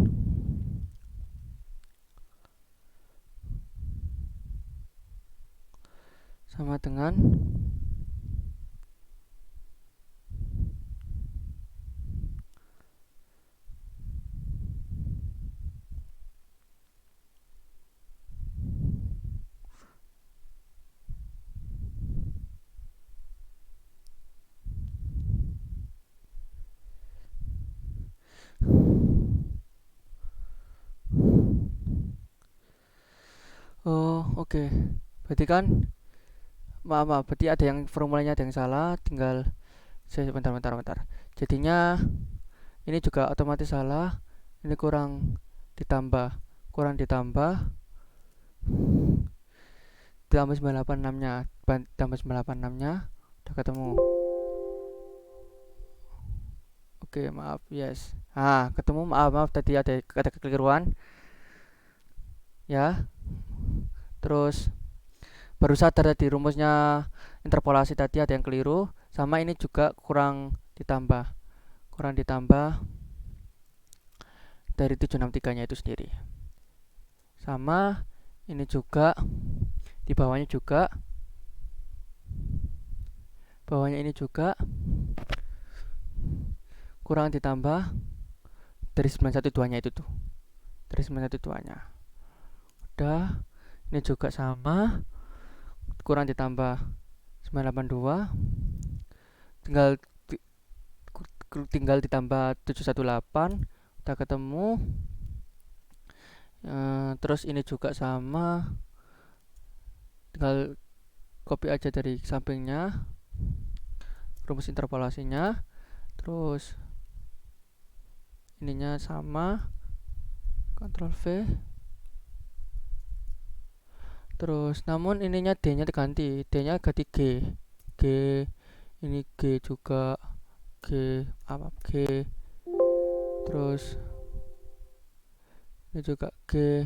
Oke, berarti kan maaf, berarti ada yang formulanya ada yang salah, tinggal saya bentar. Jadinya ini juga otomatis salah. Ini ditambah, kurang ditambah 986-nya, tambah 986-nya udah ketemu. Oke, maaf, yes. Ketemu, maaf tadi ada kekeliruan ya. Terus baru sadar tadi rumusnya interpolasi tadi ada yang keliru, sama ini juga kurang ditambah dari 763-nya itu sendiri. Sama ini juga di bawahnya ini juga kurang ditambah dari 912-nya itu tuh. Dari 912-nya. Udah, ini juga sama, kurang ditambah 982, tinggal ditambah 718, udah ketemu. Terus ini juga sama, tinggal copy aja dari sampingnya rumus interpolasinya. Terus ininya sama, Ctrl V. Terus namun ininya D-nya diganti, D-nya ganti G. Ini G juga, G. Terus ini juga G.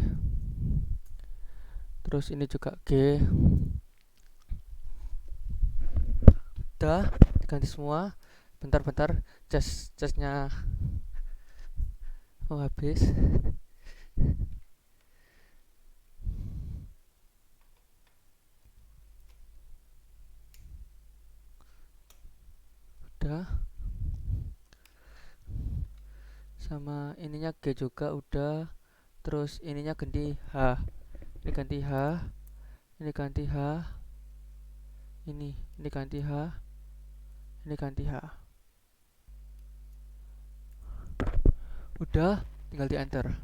Terus ini juga G. Udah diganti semua. Bentar, casnya habis. Udah, sama ininya G juga udah. Terus ininya ganti H, ini ganti H, ini ganti H, ini ganti H, ini ganti H. Udah, tinggal di enter.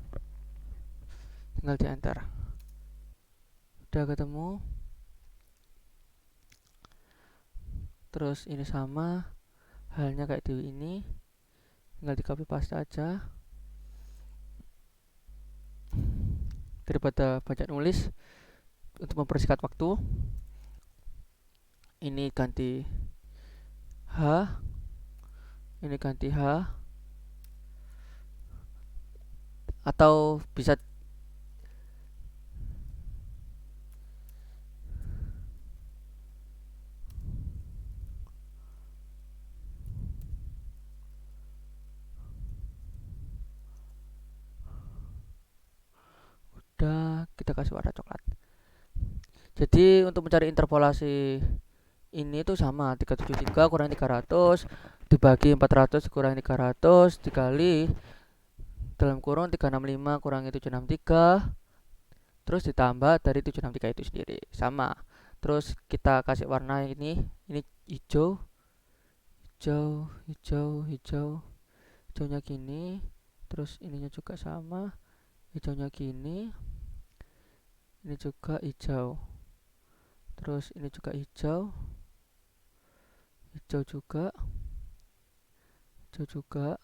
Udah ketemu. Terus ini sama halnya kayak di ini, tinggal di copy paste aja. Daripada banyak nulis, untuk mempersingkat waktu, ini ganti H, ini ganti H, atau bisa udah kita kasih warna coklat. Jadi untuk mencari interpolasi ini tuh sama, 373 kurang 300 dibagi 400 kurang 300 dikali dalam kurung 365 kurangi 763, terus ditambah dari 763 itu sendiri, sama. Terus kita kasih warna ini hijau, hijaunya gini. Terus ininya juga sama, hijaunya gini. Ini juga hijau. Terus ini juga hijau juga.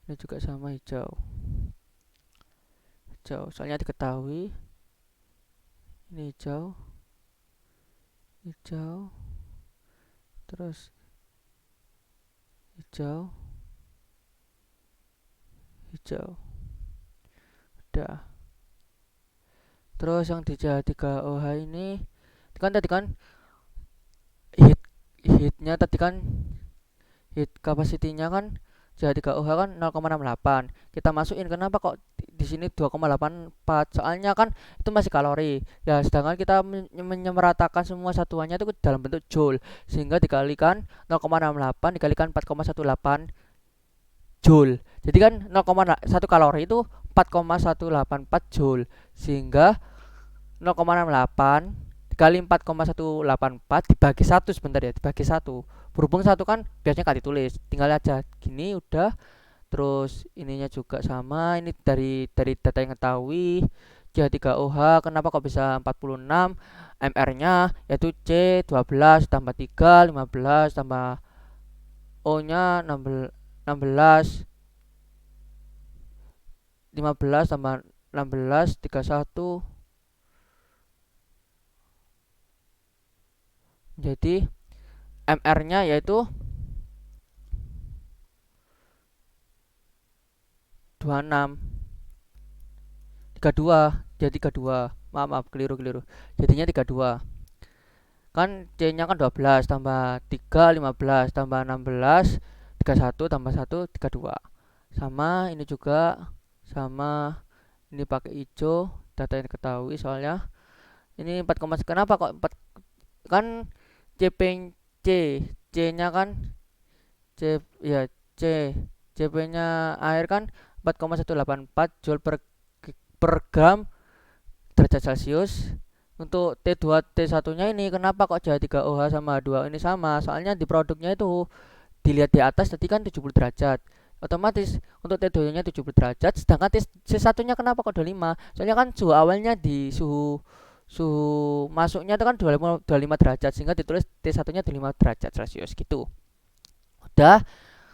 Ini juga sama hijau. Soalnya diketahui ini hijau. Terus hijau. Udah. Terus yang di JH3OH ini kan tadi kan hitnya tadi kan hit capacity-nya kan JH3OH kan 0,68. Kita masukin, kenapa kok di sini 2,84? Soalnya kan itu masih kalori. Ya, sedangkan kita menyemeratakan semua satuannya itu dalam bentuk joule, sehingga dikalikan 0,68 dikalikan 4,18 joule. Jadi kan 0,1 kalori itu 4,184 joule, sehingga 0,68 dikali 4,184 dibagi 1, sebentar ya, dibagi 1. Berhubung 1 kan biasanya kan ditulis, tinggal aja gini udah. Terus ininya juga sama, ini dari data yang ketahui CH3OH kenapa kok bisa 46, MR-nya yaitu C12 tambah 3, 15 tambah O-nya 16, 15 tambah 16, 31. Jadi MR-nya yaitu 26, 32, jadi 32. Maaf, keliru. Jadinya 32. Kan C-nya kan 12 tambah 3, 15 tambah 16, 31 tambah 1, 32. Sama ini juga, sama ini pakai hijau, data yang diketahui soalnya ini 4, kenapa kok 4, kan CP C C-nya kan C, ya C, CP-nya air kan 4,184 Joule per gram derajat Celcius. Untuk T2 T1 nya ini kenapa kok CH3OH sama H2O ini sama, soalnya di produknya itu dilihat di atas tadi kan 70 derajat, otomatis untuk T2 nya 70 derajat, sedangkan C1 nya kenapa kok 25, soalnya kan suhu awalnya di suhu suhu masuknya itu kan 25 derajat, sehingga ditulis T1 nya 25 derajat Celcius gitu.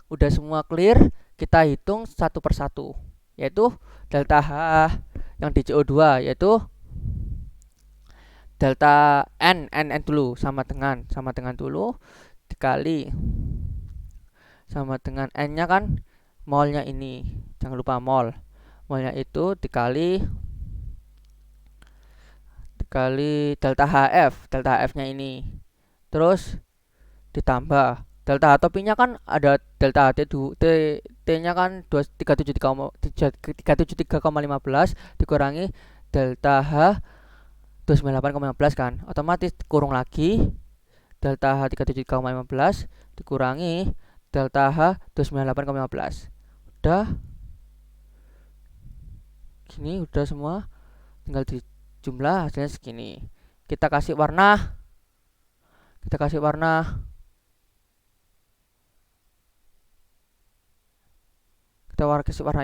Udah semua clear, kita hitung satu persatu, yaitu delta H yang di CO2 yaitu delta n dulu sama dengan dulu dikali sama dengan n-nya kan molnya ini, jangan lupa molnya itu dikali delta HF-nya ini, terus ditambah delta H topinya kan ada delta T T-nya kan 373,15 dikurangi delta H 298,15 kan, otomatis kurung lagi delta H 373,15 dikurangi delta H 298,15. Udah gini, udah semua, tinggal dijumlah hasilnya segini. Kita kasih warna kita kasih warna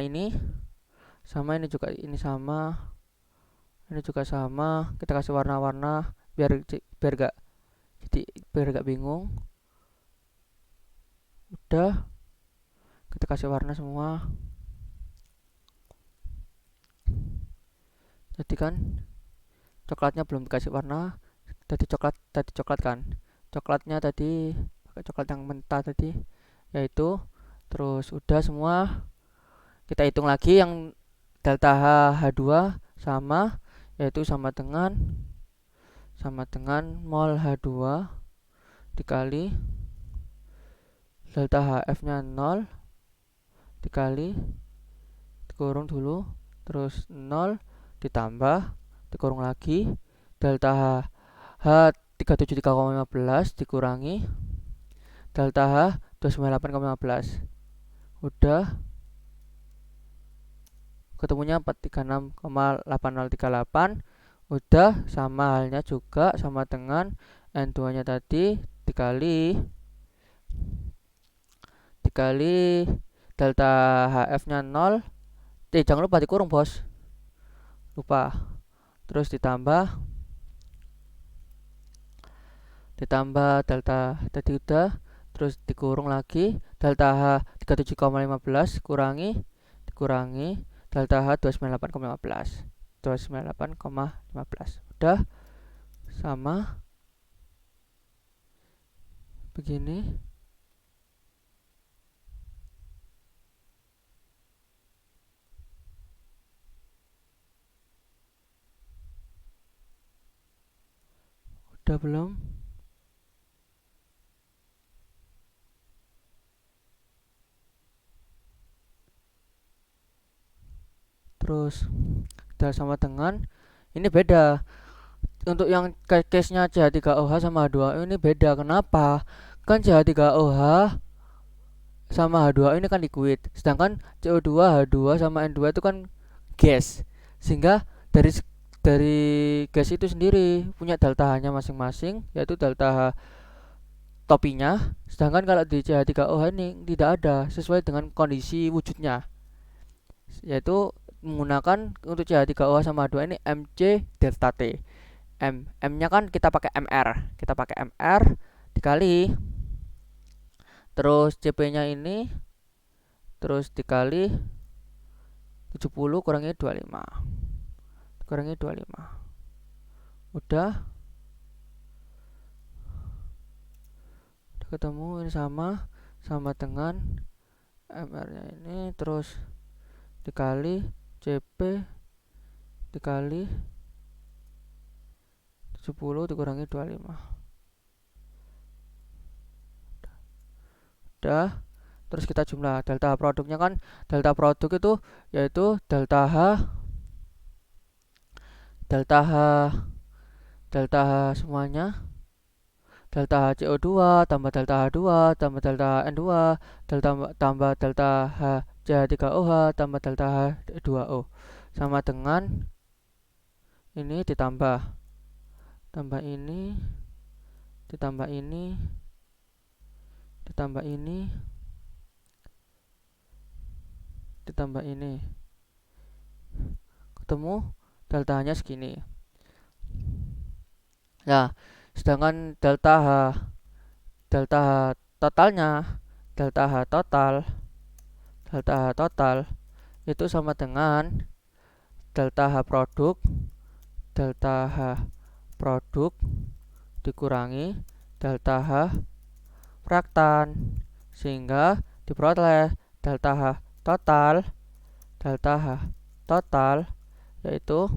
ini sama, ini juga sama, kita kasih warna-warna biar gak bingung. Udah, kita kasih warna semua. Jadi kan coklatnya belum dikasih warna, tadi coklat kan, coklatnya tadi pakai coklat yang mentah tadi, yaitu. Terus udah semua, kita hitung lagi yang delta H2 sama, yaitu sama dengan mol H2 dikali delta HF nya 0 dikali dikurung dulu, terus 0 ditambah dikurung lagi delta H 373,15 dikurangi delta H 298,15. Udah ketemunya 436,8038. Udah sama halnya juga sama dengan N2 nya tadi dikali delta HF nya 0, jangan lupa dikurung bos, terus ditambah delta tadi udah, terus dikurung lagi delta H 37,15 dikurangi delta H 298,15 udah sama begini. Udah belum? Terus udah sama dengan ini beda. Untuk yang case-nya CH3OH sama H2O ini beda. Kenapa? Kan CH3OH sama H2O ini kan liquid, sedangkan CO2, H2 sama N2 itu kan gas. Sehingga dari gas itu sendiri punya delta H-nya masing-masing, yaitu delta H topinya. Sedangkan kalau di CH3OH ini tidak ada, sesuai dengan kondisi wujudnya, yaitu menggunakan untuk CH3OH sama H2 ini MC delta T. M nya kan kita pakai MR dikali, terus CP nya ini terus dikali 70 kurangi 25 udah ketemu. Ini sama dengan MR nya ini terus dikali CP dikali 70 dikurangi 25 udah. Terus kita jumlah delta produknya kan, delta produk itu yaitu delta H semuanya, delta H CO2 tambah delta H2 tambah delta N2 tambah delta H CH3OH tambah delta H2O sama dengan ini ditambah ini ditambah ini ditambah ini ditambah ini, ketemu deltanya segini. Nah, sedangkan delta H totalnya, delta H total itu sama dengan delta H produk dikurangi delta H fraktan, sehingga diperoleh delta H total yaitu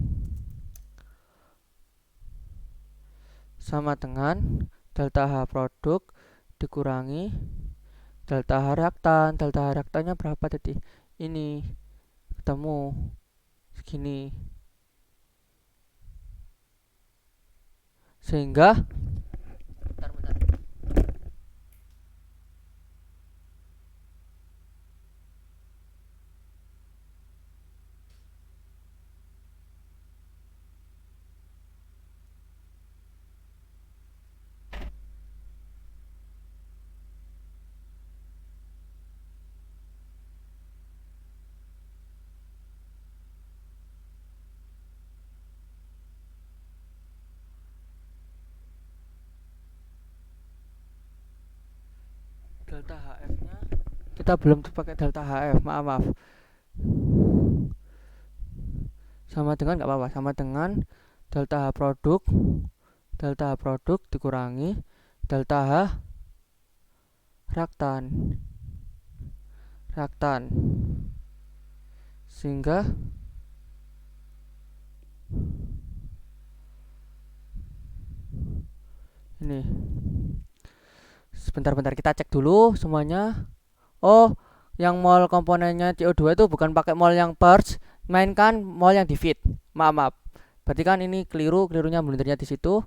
sama dengan delta H produk dikurangi delta H reaktan. Delta H reaktannya berapa tadi? Ini ketemu segini, sehingga bentar. Delta HF nya kita belum pakai delta HF, maaf. Sama dengan nggak apa-apa, sama dengan delta H produk dikurangi delta H reaktan, sehingga ini sebentar kita cek dulu semuanya. Oh, yang mol komponennya CO2 itu bukan pakai mol yang purge, mainkan mol yang di feed. Maaf. Berarti kan ini kelirunya blendernya di situ.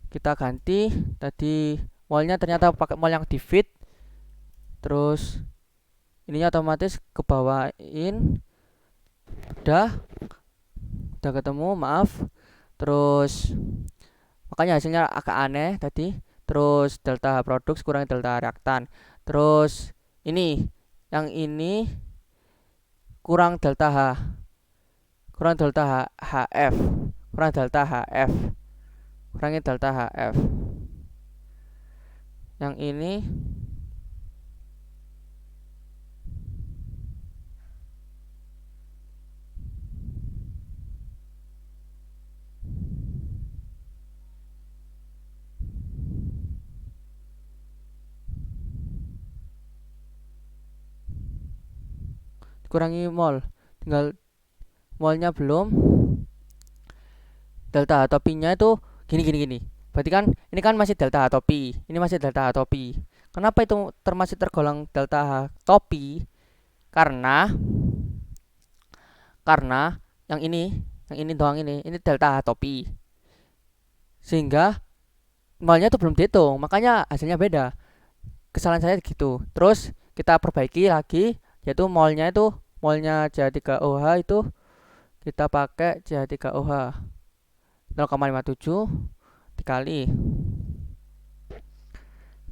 Kita ganti, tadi molnya ternyata pakai mol yang di feed. Terus ininya otomatis kebawain. Udah ketemu, maaf. Terus makanya hasilnya agak aneh tadi. Terus delta produk kurang delta reaktan. Terus ini, yang ini kurang delta HF, kurangi delta HF. Yang ini kurangi mol, tinggal molnya belum. Delta topinya itu gini. Berarti kan ini kan masih delta topi, ini masih delta topi. Kenapa itu termasuk tergolong delta topi? Karena yang ini doang, ini delta topi, sehingga molnya itu belum dihitung, makanya hasilnya beda. Kesalahan saya gitu. Terus kita perbaiki lagi, yaitu molnya CH3OH itu kita pakai CH3OH 0,57 dikali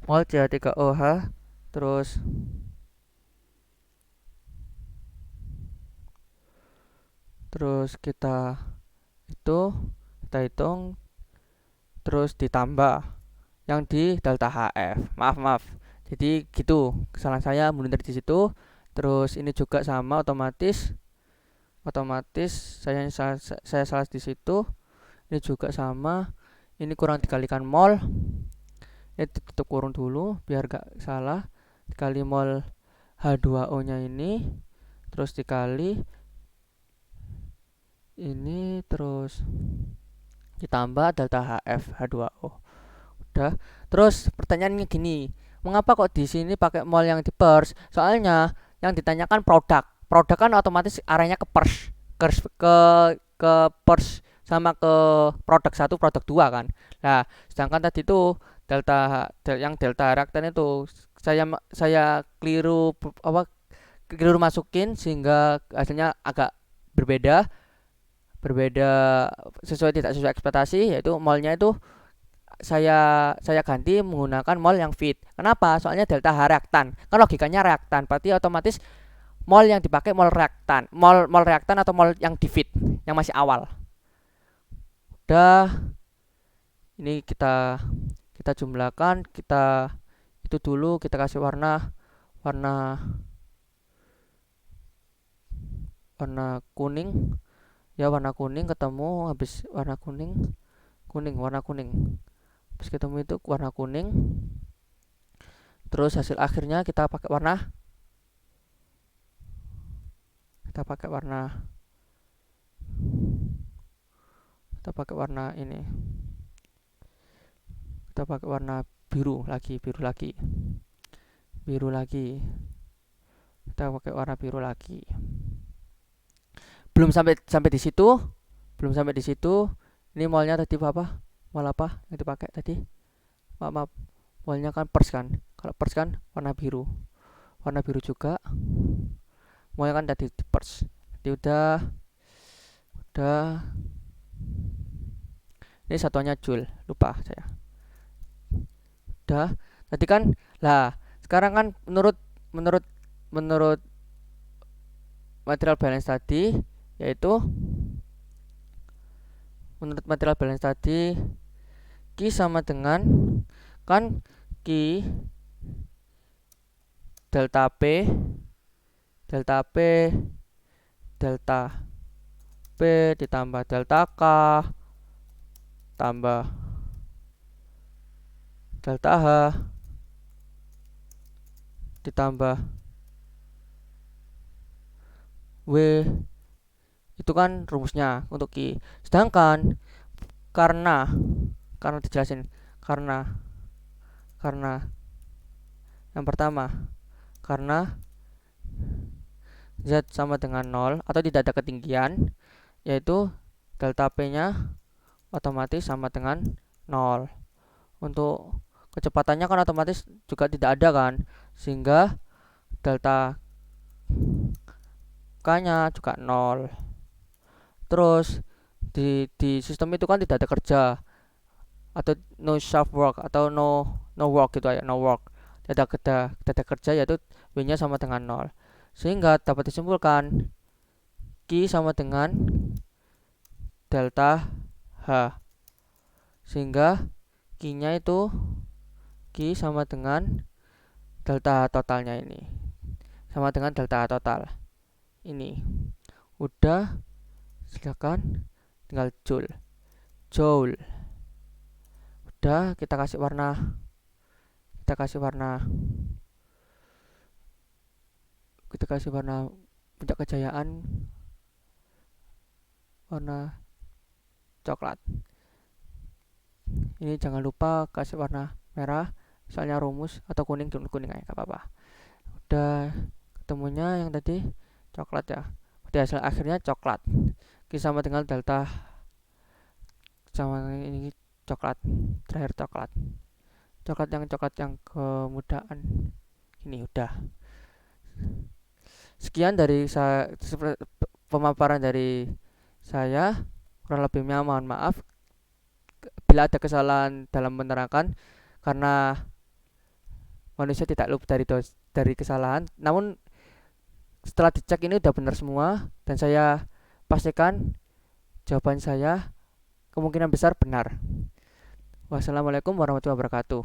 mol CH3OH terus terus itu kita hitung, terus ditambah yang di delta HF. Maaf, jadi gitu kesalahan saya mundur di situ. Terus ini juga sama, otomatis saya salah di situ. Ini juga sama, ini kurang dikalikan mol, ini tutup kurung dulu biar gak salah, dikali mol H2O nya ini, terus dikali ini, terus ditambah delta HF H2O. Udah. Terus pertanyaannya gini, mengapa kok di sini pakai mol yang di pers? Soalnya yang ditanyakan produk. Produk kan otomatis arahnya ke pers, ke pers sama ke produk satu, produk dua kan. Nah, sedangkan tadi itu yang delta reaktan itu saya keliru masukin sehingga hasilnya agak berbeda berbeda tidak sesuai ekspektasi, yaitu molnya itu saya ganti menggunakan mol yang fit. Kenapa? Soalnya delta H reaktan. Kan logikanya reaktan, berarti otomatis mol yang dipakai mol reaktan. Mol reaktan atau mol yang di fit, yang masih awal. Udah, ini kita jumlahkan, kita itu dulu kita kasih warna kuning. Ya, warna kuning ketemu, habis warna kuning. Habis ketemu itu warna kuning. Terus hasil akhirnya kita pakai warna ini. Kita pakai warna biru lagi. Kita pakai warna biru lagi. Belum sampai di situ. Ini molnya tadi apa? Mol apa yang dipakai tadi? Maaf. Molnya kan pers kan. Kalau pers kan warna biru juga. Molnya kan tadi di pers. Jadi udah. Ini satuannya joule, lupa saya. Udah. Tadi kan lah, sekarang kan menurut material balance tadi, yaitu menurut material balance tadi Q sama dengan kan Q delta P ditambah delta K tambah delta H ditambah W, itu kan rumusnya untuk Q. Sedangkan karena dijelasin, karena yang pertama, karena Z sama dengan 0 atau tidak ada ketinggian, yaitu delta P nya otomatis sama dengan 0. Untuk kecepatannya kan otomatis juga tidak ada kan, sehingga delta K nya juga 0. Terus di sistem itu kan tidak ada kerja atau no shaft work atau no work gitu ya, no work. Tidak ada kerja, yaitu W nya sama dengan 0. Sehingga dapat disimpulkan Q sama dengan delta H. Sehingga Q nya itu Q sama dengan delta H totalnya ini. Sama dengan delta H total. Ini. Udah, silakan tinggal joule. Udah, kita kasih warna puncak kejayaan warna coklat. Ini jangan lupa kasih warna merah, misalnya rumus, atau kuning aja gak apa-apa. Udah, ketemunya yang tadi coklat ya. Di hasil akhirnya coklat. Q sama dengan delta sama ini coklat. Terakhir coklat yang kemudahan. Ini udah. Sekian dari pemaparan dari saya. Kurang lebihnya mohon maaf bila ada kesalahan dalam menerangkan, karena manusia tidak luput dari kesalahan. Namun setelah dicek ini udah benar semua, dan saya pastikan jawaban saya kemungkinan besar benar. Wassalamualaikum warahmatullahi wabarakatuh.